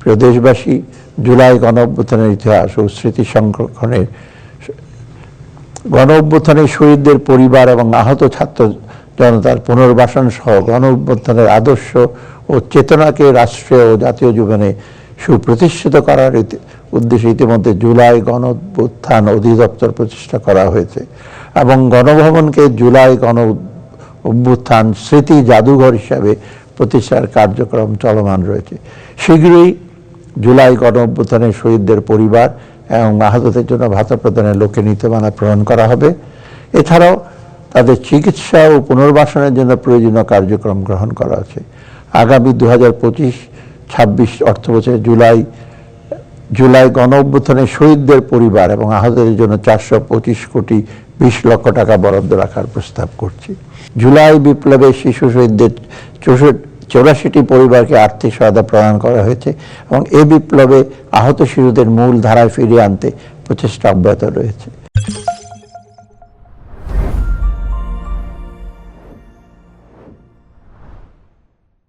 প্রিয় দেশবাসী, জুলাই গণঅভ্যুত্থানের ইতিহাস ও স্মৃতি সংরক্ষণের, গণঅভ্যুত্থানের শহীদদের পরিবার এবং আহত ছাত্র জনতার পুনর্বাসন সহ গণঅভ্যুত্থানের আদর্শ ও চেতনাকে রাষ্ট্রীয় ও জাতীয় জীবনে সুপ্রতিষ্ঠিত করার উদ্দেশ্যে ইতিমধ্যে জুলাই গণঅভ্যুত্থান অধিদপ্তর প্রতিষ্ঠা করা হয়েছে এবং গণভবনকে জুলাই গণঅভ্যুত্থান স্মৃতি জাদুঘর হিসাবে প্রতিষ্ঠার কার্যক্রম চলমান রয়েছে। শীঘ্রই জুলাই গণঅভ্যুত্থানের শহীদদের পরিবার এবং আহতদের জন্য ভাতা প্রদানের লক্ষ্যে নীতিমালা প্রণয়ন করা হবে। এছাড়াও তাদের চিকিৎসা ও পুনর্বাসনের জন্য প্রয়োজনীয় কার্যক্রম গ্রহণ করা আছে। আগামী 2025-26 অর্থবছরে জুলাই গণঅভ্যুত্থানের শহীদদের পরিবার এবং আহতদের জন্য 425 কোটি 20 লক্ষ টাকা বরাদ্দ রাখার প্রস্তাব করছি। জুলাই বিপ্লবে শিশু শহীদদের 84টি পরিবারকে আর্থিক সহায়তা প্রদান করা হয়েছে এবং এই বিপ্লবে আহত শিশুদের মূল ধারায় ফিরিয়ে আনতে প্রচেষ্টা অব্যাহত রয়েছে।